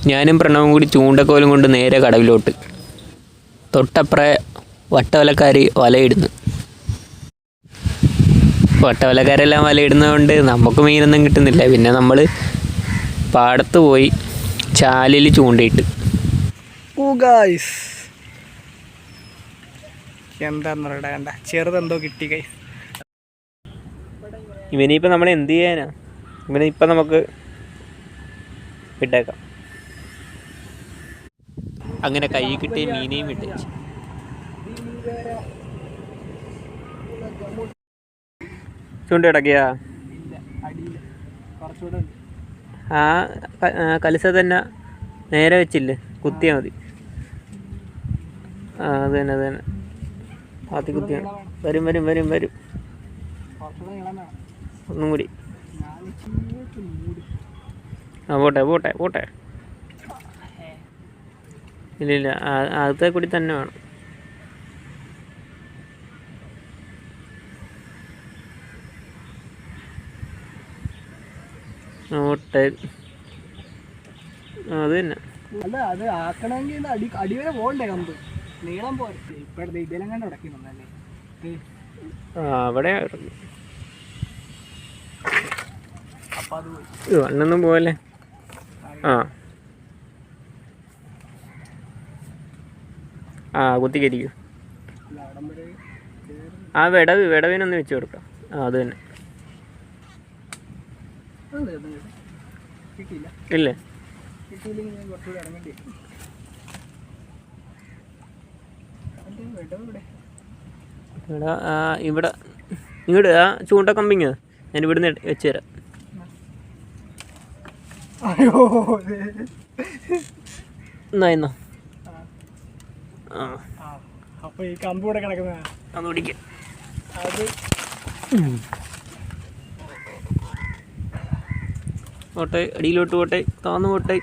ഞാനും പ്രണവും കൂടി ചൂണ്ടക്കോലും കൊണ്ട് നേരെ കടവിലോട്ട്. തൊട്ടപ്പുറേ വട്ടവലക്കാർ വലയിടുന്നു. വട്ടവലക്കാരെല്ലാം വലയിടുന്നതുകൊണ്ട് നമുക്ക് മീനൊന്നും കിട്ടുന്നില്ല. പിന്നെ നമ്മൾ പാടത്ത് പോയി ചാലിൽ ചൂണ്ടയിട്ട്. എന്താന്ന് പറയണ്ട, ചെറുതെന്തോ കിട്ടി കൈ. ഇവനിപ്പോൾ നമ്മൾ എന്ത് ചെയ്യാനാ? ഇവനിപ്പം നമുക്ക് വിട്ടേക്കാം. അങ്ങനെ കൈ കിട്ടിയ മീനെയും വിട്ടേച്ചു. ചൂണ്ട കിടക്കിയാ ആ കലസ തന്നെ നേരെ വെച്ചില്ലേ, കുത്തിയാൽ മതി. ആ അത് തന്നെ അത് തന്നെ, ആത്തി കുത്തിയാണ്. വരും വരും വരും വരും. ഒന്നും കൂടി. ആ പോട്ടെ പോട്ടെ പോട്ടെ. ഇല്ല അകത്തെ കൂടി തന്നെ വേണം. ഓട്ടെ അത് തന്നെ. അല്ല അത് ആക്കണമെങ്കിൽ അടി വരെ പോകണ്ടേ, കമ്പ് നീളം പോലെ. ഇപ്പോഴത്തെ ഇതെല്ലാം കണ്ട് ഉടക്കുന്നുണ്ടല്ലേ. അവിടെ അപ്പം അത് വണ്ണൊന്നും പോവല്ലേ. ആ കുത്തിക്കരിക്കും. ആ വിടവിനൊന്ന് വെച്ച് കൊടുക്കാം. ആ അത് തന്നെ. ഇല്ലേ ഇവിടെ ഇങ്ങോട്ട് ആ ചൂണ്ട കമ്പിങ് ഞാൻ ഇവിടുന്ന് വെച്ച് തരാം. എന്നാ അപ്പൊ ഈ കമ്പ് കൂടെ കിടക്കുന്ന അന്ന് പിടിക്കാം. അത് പോട്ടെ, അടിയിലോട്ട് പോട്ടെ, താന്ന് പോട്ടെ.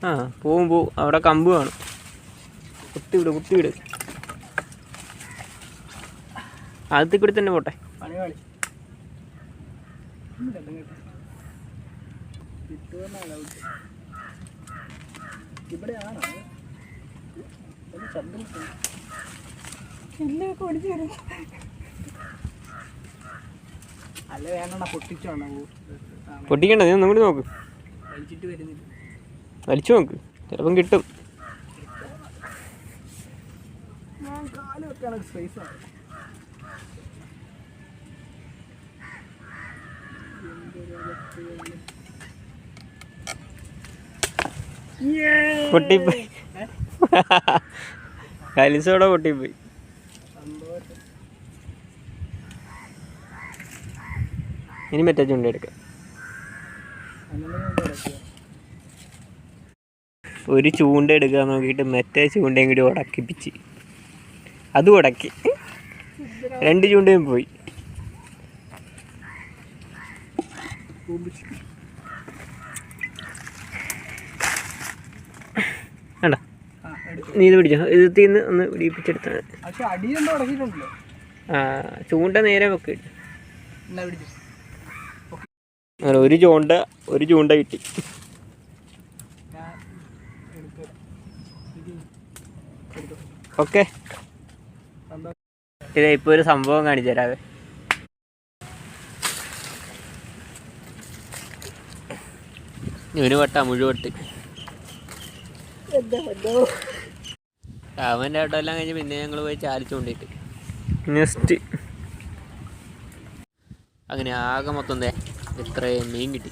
ആ പോവും. അവിടെ കമ്പ് കാണും. കുത്തിവിട് കുത്തിവിട്. ആദ്യത്തെ കൂടി തന്നെ പോട്ടെ. പൊട്ടിക്കണ്ട, നീ ഒന്നും കൂടി നോക്ക്. വലിച്ചു നോക്ക്, ചിലപ്പം കിട്ടും. പൊട്ടിപ്പോയി. കലിസോടെ പൊട്ടിപ്പോയി. ഇനി മറ്റേ ചൂണ്ട എടുക്കാം. ഒരു ചൂണ്ട എടുക്കാൻ നോക്കിയിട്ട് മറ്റേ ചൂണ്ടയും കൂടി ഉടക്കിപ്പിച്ച് അതും ഉടക്കി. 2 ചൂണ്ടയും പോയി. വേണ്ട, നീ ഇത് പിടിച്ചോ. ഇതിന്ന് ഒന്ന് പിടിപ്പിച്ചെടുത്താൽ ആ ചൂണ്ട നേരെ വെക്ക്. അങ്ങനെ ഒരു ചൂണ്ട കിട്ടി. ഓക്കെ, ഇതേ ഇപ്പോൾ ഒരു സംഭവം കാണിച്ചു തരാവേ. ഒരു മുഴുവട്ട് അവൻ്റെ ആട്ടം എല്ലാം കഴിഞ്ഞ് പിന്നെ ഞങ്ങൾ പോയി ചാലിച്ചുകൊണ്ടിട്ട് നെക്സ്റ്റ്. അങ്ങനെ ആകെ മൊത്തം ഇത്രയും മീൻ കിട്ടി.